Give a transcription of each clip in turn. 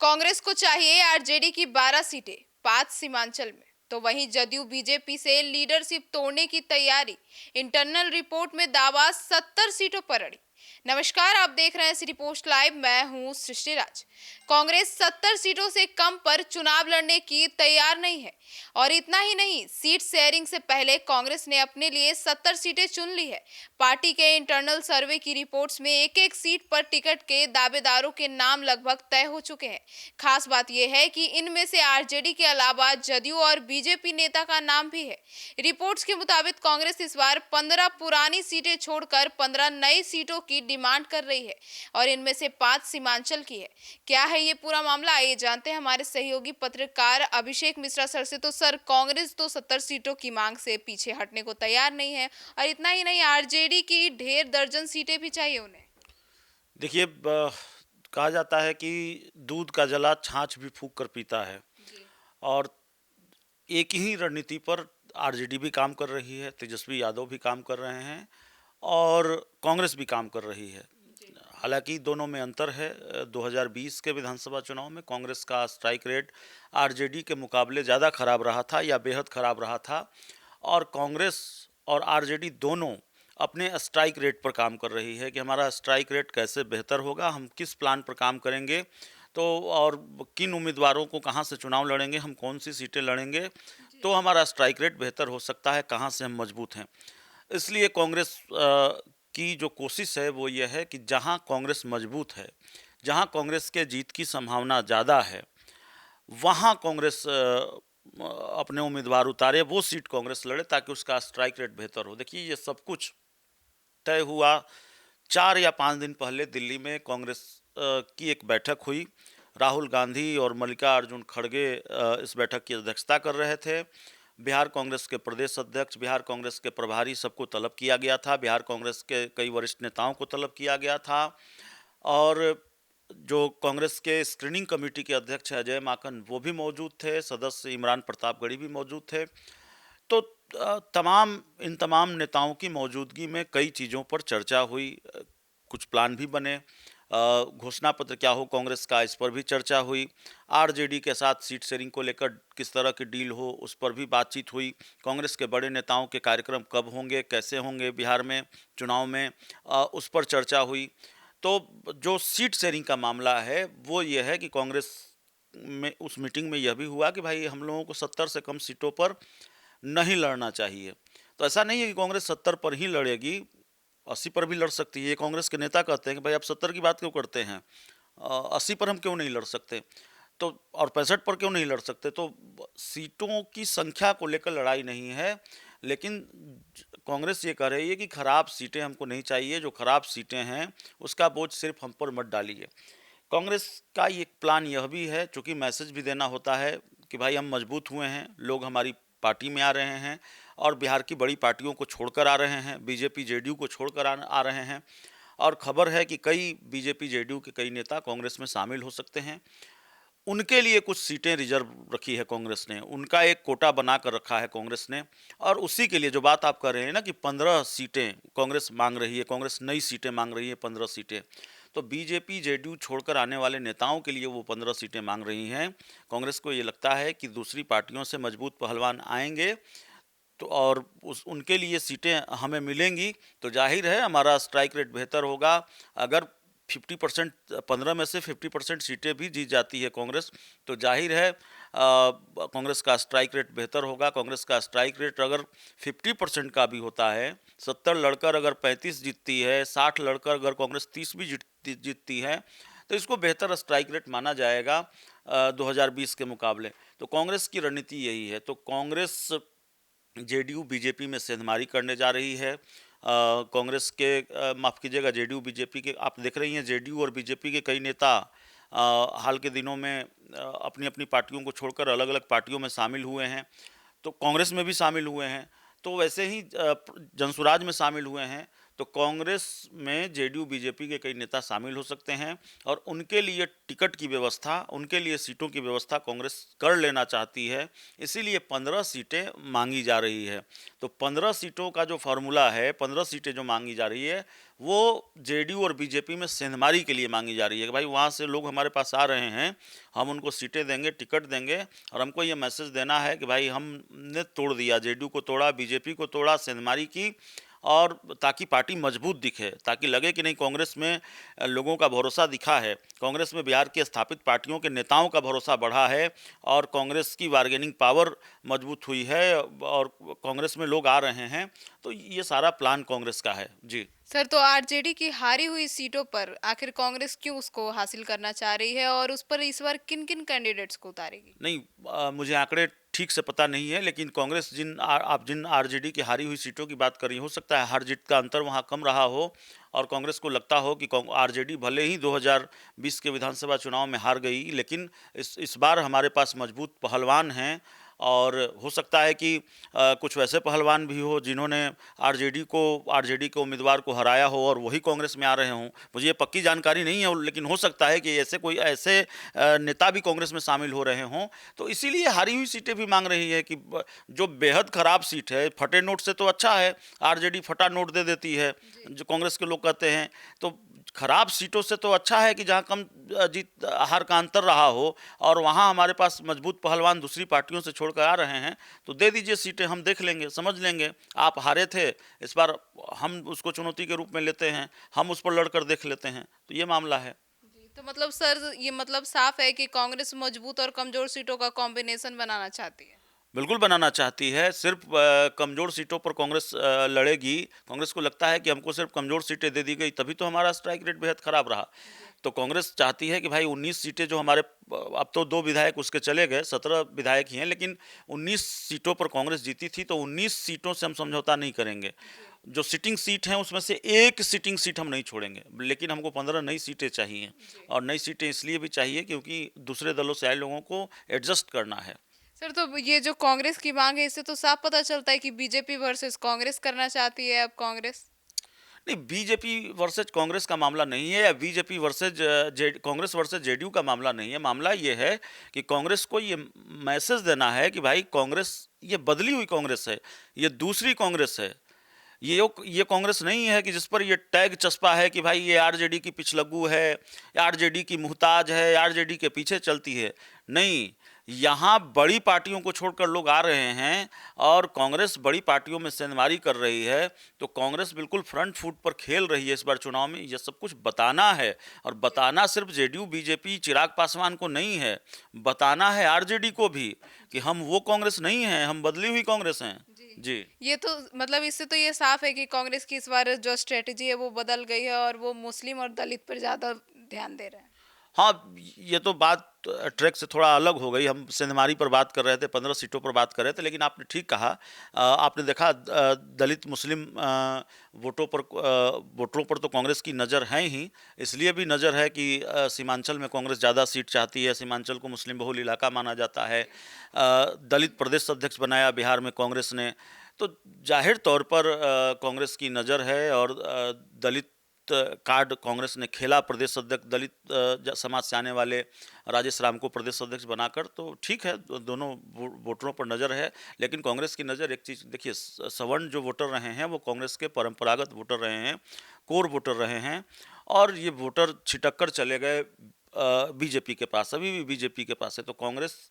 कांग्रेस को चाहिए आरजेडी की 12 सीटें, 5 सीमांचल में। तो वहीं जदयू बीजेपी से लीडरशिप तोड़ने की तैयारी। इंटरनल रिपोर्ट में दावा 70 सीटों पर अड़ी। नमस्कार, आप देख रहे हैं सिटी पोस्ट लाइव। मैं हूं सृष्टि राज। कांग्रेस 70 सीटों से कम पर चुनाव लड़ने की तैयार नहीं है। और इतना ही नहीं, सीट शेयरिंग से पहले कांग्रेस ने अपने लिए 70 सीटें चुन ली है। पार्टी के इंटरनल सर्वे की रिपोर्ट्स में एक एक सीट पर टिकट के दावेदारों के नाम लगभग तय हो चुके हैं। खास बात यह है कि इनमें से आरजेडी के अलावा जदयू और बीजेपी नेता का नाम भी है। रिपोर्ट्स के मुताबिक कांग्रेस इस बार 15 पुरानी सीटें छोड़कर 15 नई सीटों की डिमांड कर रही है और इनमें से 5 सीमांचल की है। क्या है ये पूरा मामला, आइए जानते हैं हमारे सहयोगी पत्रकार अभिषेक मिश्रा सर से। तो सर, कांग्रेस तो 70 सीटों की मांग से पीछे हटने को तैयार नहीं है और इतना ही नहीं, आरजेडी की ढेर दर्जन सीटें भी चाहिए उन्हें। देखिए, कहा जाता है कि दूध का जला छाछ भी फूंक कर पीता है। जी। और एक ही रणनीति पर आरजेडी भी काम कर रही है, तेजस्वी यादव भी काम कर रहे हैं और कांग्रेस भी काम कर रही है। जी। हालांकि दोनों में अंतर है। 2020 के विधानसभा चुनाव में कांग्रेस का स्ट्राइक रेट आरजेडी के मुकाबले ज़्यादा खराब रहा था या बेहद खराब रहा था। और कांग्रेस और आरजेडी दोनों अपने स्ट्राइक रेट पर काम कर रही है कि हमारा स्ट्राइक रेट कैसे बेहतर होगा, हम किस प्लान पर काम करेंगे, तो और किन उम्मीदवारों को कहाँ से चुनाव लड़ेंगे, हम कौन सी सीटें लड़ेंगे, जी। तो हमारा स्ट्राइक रेट बेहतर हो सकता है, कहाँ से हम मजबूत हैं। इसलिए कांग्रेस की जो कोशिश है वो ये है कि जहाँ कांग्रेस मजबूत है, जहाँ कांग्रेस के जीत की संभावना ज़्यादा है, वहाँ कांग्रेस अपने उम्मीदवार उतारे, वो सीट कांग्रेस लड़े ताकि उसका स्ट्राइक रेट बेहतर हो। देखिए, ये सब कुछ तय हुआ 4 या 5 दिन पहले दिल्ली में कांग्रेस की एक बैठक हुई। राहुल गांधी और मल्लिकार्जुन खड़गे इस बैठक की अध्यक्षता कर रहे थे। बिहार कांग्रेस के प्रदेश अध्यक्ष, बिहार कांग्रेस के प्रभारी सबको तलब किया गया था। बिहार कांग्रेस के कई वरिष्ठ नेताओं को तलब किया गया था। और जो कांग्रेस के स्क्रीनिंग कमेटी के अध्यक्ष हैं अजय माकन, वो भी मौजूद थे। सदस्य इमरान प्रतापगढ़ी भी मौजूद थे। तो इन तमाम नेताओं की मौजूदगी में कई चीज़ों पर चर्चा हुई। कुछ प्लान भी बने। घोषणा पत्र क्या हो कांग्रेस का, इस पर भी चर्चा हुई। आरजेडी के साथ सीट शेयरिंग को लेकर किस तरह की डील हो, उस पर भी बातचीत हुई। कांग्रेस के बड़े नेताओं के कार्यक्रम कब होंगे, कैसे होंगे बिहार में चुनाव में, उस पर चर्चा हुई। तो जो सीट शेयरिंग का मामला है वो ये है कि कांग्रेस में उस मीटिंग में यह भी हुआ कि भाई हम लोगों को 70 से कम सीटों पर नहीं लड़ना चाहिए। तो ऐसा नहीं है कि कांग्रेस 70 पर ही लड़ेगी, 80 पर भी लड़ सकती है। ये कांग्रेस के नेता कहते हैं कि भाई आप 70 की बात क्यों करते हैं, 80 पर हम क्यों नहीं लड़ सकते, तो और 65 पर क्यों नहीं लड़ सकते। तो सीटों की संख्या को लेकर लड़ाई नहीं है, लेकिन कांग्रेस ये कह रही है कि खराब सीटें हमको नहीं चाहिए, जो खराब सीटें हैं उसका बोझ सिर्फ हम पर मत डालिए। कांग्रेस का ये प्लान यह भी है, चूंकि मैसेज भी देना होता है कि भाई हम मजबूत हुए हैं, लोग हमारी पार्टी में आ रहे हैं और बिहार की बड़ी पार्टियों को छोड़कर आ रहे हैं, बीजेपी जेडीयू को छोड़कर आ रहे हैं। और खबर है कि कई बीजेपी जेडीयू के कई नेता कांग्रेस में शामिल हो सकते हैं। उनके लिए कुछ सीटें रिजर्व रखी है कांग्रेस ने, उनका एक कोटा बना कर रखा है कांग्रेस ने। और उसी के लिए जो बात आप कर रहे हैं ना कि 15 सीटें कांग्रेस मांग रही है, कांग्रेस नई सीटें मांग रही है 15 सीटें, तो बीजेपी जेडीयू छोड़कर आने वाले नेताओं के लिए वो 15 सीटें मांग रही हैं। कांग्रेस को ये लगता है कि दूसरी पार्टियों से मजबूत पहलवान आएंगे तो और उनके लिए सीटें हमें मिलेंगी, तो जाहिर है हमारा स्ट्राइक रेट बेहतर होगा। अगर 50%, 15 में से 50% सीटें भी जीत जाती है कांग्रेस, तो जाहिर है कांग्रेस का स्ट्राइक रेट बेहतर होगा। कांग्रेस का स्ट्राइक रेट अगर 50% का भी होता है, 70 लड़कर अगर 35 जीतती है, 60 लड़कर अगर कांग्रेस 30 भी जीतती है, तो इसको बेहतर स्ट्राइक रेट माना जाएगा 2020 के मुकाबले। तो कांग्रेस की रणनीति यही है। तो कांग्रेस जेडीयू बीजेपी में सेंधमारी करने जा रही है। कांग्रेस के माफ़ कीजिएगा, जेडीयू बीजेपी के, आप देख रही हैं जेडीयू और बीजेपी के कई नेता हाल के दिनों में अपनी अपनी पार्टियों को छोड़कर अलग अलग पार्टियों में शामिल हुए हैं। तो कांग्रेस में भी शामिल हुए हैं, तो वैसे ही जनसुराज में शामिल हुए हैं। तो कांग्रेस में जेडीयू बीजेपी के कई नेता शामिल हो सकते हैं और उनके लिए टिकट की व्यवस्था, उनके लिए सीटों की व्यवस्था कांग्रेस कर लेना चाहती है। इसीलिए 15 सीटें मांगी जा रही है। तो 15 सीटों का जो फार्मूला है, 15 सीटें जो मांगी जा रही है, वो जेडीयू और बीजेपी में सेंधमारी के लिए मांगी जा रही है कि भाई वहाँ से लोग हमारे पास आ रहे हैं, हम उनको सीटें देंगे, टिकट देंगे और हमको ये मैसेज देना है कि भाई हमने तोड़ दिया, जेडीयू को तोड़ा, बीजेपी को तोड़ा, सेंधमारी की, और ताकि पार्टी मजबूत दिखे, ताकि लगे कि नहीं कांग्रेस में लोगों का भरोसा दिखा है, कांग्रेस में बिहार की स्थापित पार्टियों के नेताओं का भरोसा बढ़ा है और कांग्रेस की बार्गेनिंग पावर मजबूत हुई है और कांग्रेस में लोग आ रहे हैं। तो ये सारा प्लान कांग्रेस का है जी। सर, तो आरजेडी की हारी हुई सीटों पर आखिर कांग्रेस क्यों उसको हासिल करना चाह रही है और उस पर इस बार किन किन कैंडिडेट्स को उतारेगी? नहीं, मुझे आंकड़े ठीक से पता नहीं है, लेकिन कांग्रेस आप जिन आरजेडी की हारी हुई सीटों की बात कर रही, हो सकता है हार जीत का अंतर वहां कम रहा हो और कांग्रेस को लगता हो कि आरजेडी भले ही 2020 के विधानसभा चुनाव में हार गई, लेकिन इस बार हमारे पास मजबूत पहलवान हैं और हो सकता है कि कुछ वैसे पहलवान भी हो जिन्होंने आरजेडी के उम्मीदवार को हराया हो और वही कांग्रेस में आ रहे हों। मुझे ये पक्की जानकारी नहीं है, लेकिन हो सकता है कि ऐसे नेता भी कांग्रेस में शामिल हो रहे हों। तो इसीलिए हारी हुई सीटें भी मांग रही है कि जो बेहद खराब सीट है, फटे नोट से तो अच्छा है, आरजेडी फटा नोट दे देती है, जो कांग्रेस के लोग कहते हैं। तो खराब सीटों से तो अच्छा है कि जहां कम जीत हार का अंतर रहा हो और वहां हमारे पास मजबूत पहलवान दूसरी पार्टियों से छोड़कर आ रहे हैं, तो दे दीजिए सीटें, हम देख लेंगे, समझ लेंगे। आप हारे थे, इस बार हम उसको चुनौती के रूप में लेते हैं, हम उस पर लड़कर देख लेते हैं। तो ये मामला है जी, तो मतलब सर, ये मतलब साफ है कि कांग्रेस मजबूत और कमजोर सीटों का कॉम्बिनेशन बनाना चाहती है। बिल्कुल बनाना चाहती है। सिर्फ कमज़ोर सीटों पर कांग्रेस लड़ेगी। कांग्रेस को लगता है कि हमको सिर्फ कमज़ोर सीटें दे दी गई, तभी तो हमारा स्ट्राइक रेट बेहद ख़राब रहा। तो कांग्रेस चाहती है कि भाई 19 सीटें जो हमारे, अब तो 2 विधायक उसके चले गए, 17 विधायक ही हैं, लेकिन 19 सीटों पर कांग्रेस जीती थी, तो 19 सीटों से हम समझौता नहीं करेंगे। जो सिटिंग सीट हैं उसमें से एक सिटिंग सीट हम नहीं छोड़ेंगे, लेकिन हमको 15 नई सीटें चाहिए और नई सीटें इसलिए भी चाहिए क्योंकि दूसरे दलों से आए लोगों को एडजस्ट करना है। सर, तो ये जो कांग्रेस की मांग है, इससे तो साफ पता चलता है कि बीजेपी वर्सेस कांग्रेस करना चाहती है अब कांग्रेस। नहीं, बीजेपी वर्सेज कांग्रेस का मामला नहीं है या BJP versus Congress versus JDU का मामला नहीं है। मामला ये है कि कांग्रेस को ये मैसेज देना है कि भाई कांग्रेस ये बदली हुई कांग्रेस है, ये दूसरी कांग्रेस है। ये कांग्रेस नहीं है कि जिस पर ये टैग चस्पा है कि भाई ये आरजेडी की पिछलग्गू है, आरजेडी की मुहताज है, आरजेडी के पीछे चलती है। नहीं, यहाँ बड़ी पार्टियों को छोड़कर लोग आ रहे हैं और कांग्रेस बड़ी पार्टियों में सेंधमारी कर रही है। तो कांग्रेस बिल्कुल फ्रंट फुट पर खेल रही है इस बार चुनाव में। ये सब कुछ बताना है और बताना सिर्फ जेडीयू बीजेपी चिराग पासवान को नहीं है, बताना है आरजेडी को भी कि हम वो कांग्रेस नहीं हैं, हम बदली हुई कांग्रेस हैं। जी। ये तो मतलब इससे तो ये साफ है कि कांग्रेस की इस बार जो स्ट्रेटेजी है वो बदल गई है और वो मुस्लिम और दलित पर ज्यादा ध्यान दे रहे हैं। हाँ, ये तो बात ट्रैक से थोड़ा अलग हो गई। हम सेंधमारी पर बात कर रहे थे, 15 सीटों पर बात कर रहे थे, लेकिन आपने ठीक कहा। आपने देखा दलित मुस्लिम वोटरों पर तो कांग्रेस की नज़र है ही। इसलिए भी नज़र है कि सीमांचल में कांग्रेस ज़्यादा सीट चाहती है। सीमांचल को मुस्लिम बहुल इलाका माना जाता है। दलित प्रदेश अध्यक्ष बनाया बिहार में कांग्रेस ने। तो जाहिर तौर पर कांग्रेस की नज़र है और दलित कार्ड कांग्रेस ने खेला। प्रदेश अध्यक्ष दलित समाज से आने वाले राजेश राम को प्रदेश अध्यक्ष बनाकर, तो ठीक है, दोनों वोटरों पर नज़र है। लेकिन कांग्रेस की नज़र एक चीज़ देखिए, सवर्ण जो वोटर रहे हैं वो कांग्रेस के परंपरागत वोटर रहे हैं, कोर वोटर रहे हैं और ये वोटर छिटक कर चले गए बीजेपी के पास। अभी भी बीजेपी के पास है। तो कांग्रेस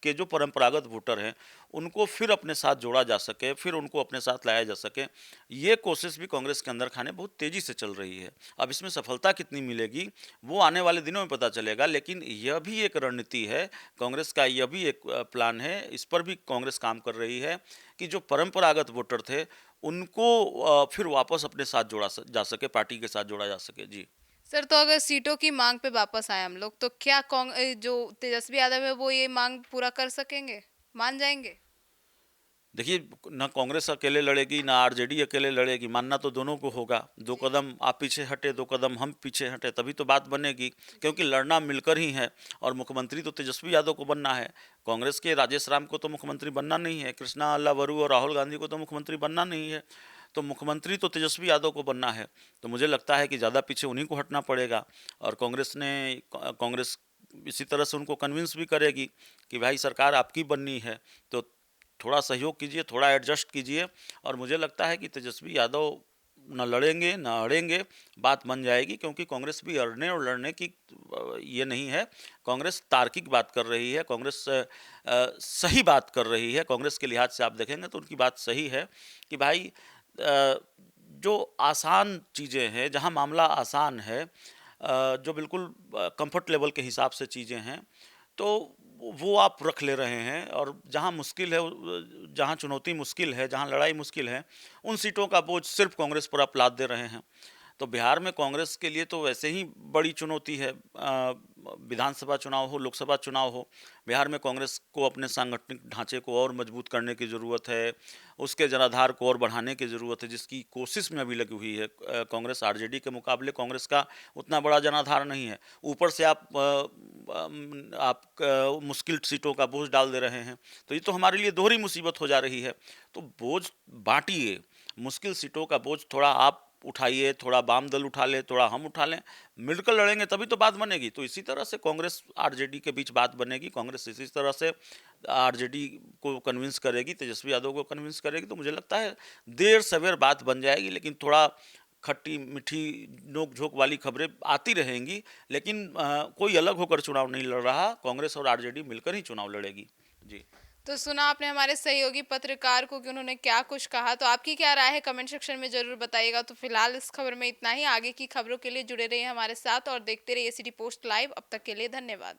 के जो परंपरागत वोटर हैं उनको फिर अपने साथ जोड़ा जा सके, फिर उनको अपने साथ लाया जा सके, ये कोशिश भी कांग्रेस के अंदर खाने बहुत तेज़ी से चल रही है। अब इसमें सफलता कितनी मिलेगी वो आने वाले दिनों में पता चलेगा, लेकिन यह भी एक रणनीति है कांग्रेस का, यह भी एक प्लान है। इस पर भी कांग्रेस काम कर रही है कि जो परंपरागत वोटर थे उनको फिर वापस अपने साथ जोड़ा जा सके, पार्टी के साथ जोड़ा जा सके। जी। सर, तो अगर सीटों की मांग पे वापस आए हम लोग, तो क्या जो तेजस्वी यादव है वो ये मांग पूरा कर सकेंगे, मान जाएंगे? देखिए, ना कांग्रेस अकेले लड़ेगी ना आरजेडी अकेले लड़ेगी, मानना तो दोनों को होगा। 2 कदम आप पीछे हटे, 2 कदम हम पीछे हटे, तभी तो बात बनेगी। क्योंकि लड़ना मिलकर ही है और मुख्यमंत्री तो तेजस्वी यादव को बनना है। कांग्रेस के राजेश राम को तो मुख्यमंत्री बनना नहीं है, कृष्णा अल्लावरू और राहुल गांधी को तो मुख्यमंत्री बनना नहीं है। तो मुख्यमंत्री तो तेजस्वी यादव को बनना है, तो मुझे लगता है कि ज़्यादा पीछे उन्हीं को हटना पड़ेगा। और कांग्रेस इसी तरह से उनको कन्विंस भी करेगी कि भाई सरकार आपकी बननी है, तो थोड़ा सहयोग कीजिए, थोड़ा एडजस्ट कीजिए। और मुझे लगता है कि तेजस्वी यादव न लड़ेंगे न अड़ेंगे, बात बन जाएगी, क्योंकि कांग्रेस भी अड़ने और लड़ने की ये नहीं है। कांग्रेस तार्किक बात कर रही है, कांग्रेस सही बात कर रही है। कांग्रेस के लिहाज से आप देखेंगे तो उनकी बात सही है कि भाई जो आसान चीज़ें हैं, जहां मामला आसान है, जो बिल्कुल कंफर्ट लेवल के हिसाब से चीज़ें हैं, तो वो आप रख ले रहे हैं। और जहां मुश्किल है, जहां चुनौती मुश्किल है, जहां लड़ाई मुश्किल है, उन सीटों का बोझ सिर्फ कांग्रेस पर आप लाद दे रहे हैं। तो बिहार में कांग्रेस के लिए तो वैसे ही बड़ी चुनौती है, विधानसभा चुनाव हो, लोकसभा चुनाव हो। बिहार में कांग्रेस को अपने सांगठनिक ढांचे को और मजबूत करने की ज़रूरत है, उसके जनाधार को और बढ़ाने की ज़रूरत है, जिसकी कोशिश में अभी लगी हुई है कांग्रेस। आरजेडी के मुकाबले कांग्रेस का उतना बड़ा जनाधार नहीं है। ऊपर से आप मुश्किल सीटों का बोझ डाल दे रहे हैं, तो ये तो हमारे लिए दोहरी मुसीबत हो जा रही है। तो बोझ बांटिए, मुश्किल सीटों का बोझ थोड़ा आप उठाइए, थोड़ा वाम दल उठा ले, थोड़ा हम उठा लें, मिलकर लड़ेंगे तभी तो बात बनेगी। तो इसी तरह से कांग्रेस आरजेडी के बीच बात बनेगी। कांग्रेस इसी तरह से आरजेडी को कन्विंस करेगी, तेजस्वी यादव को कन्विंस करेगी, तो मुझे लगता है देर सवेर बात बन जाएगी। लेकिन थोड़ा खट्टी मीठी नोक झोंक वाली खबरें आती रहेंगी, लेकिन कोई अलग होकर चुनाव नहीं लड़ रहा। कांग्रेस और आरजेडी मिलकर ही चुनाव लड़ेगी। जी। तो सुना आपने हमारे सहयोगी पत्रकार को कि उन्होंने क्या कुछ कहा। तो आपकी क्या राय है कमेंट सेक्शन में जरूर बताइएगा। तो फिलहाल इस खबर में इतना ही। आगे की खबरों के लिए जुड़े रहिए हमारे साथ और देखते रहिए सिटी पोस्ट लाइव। अब तक के लिए धन्यवाद।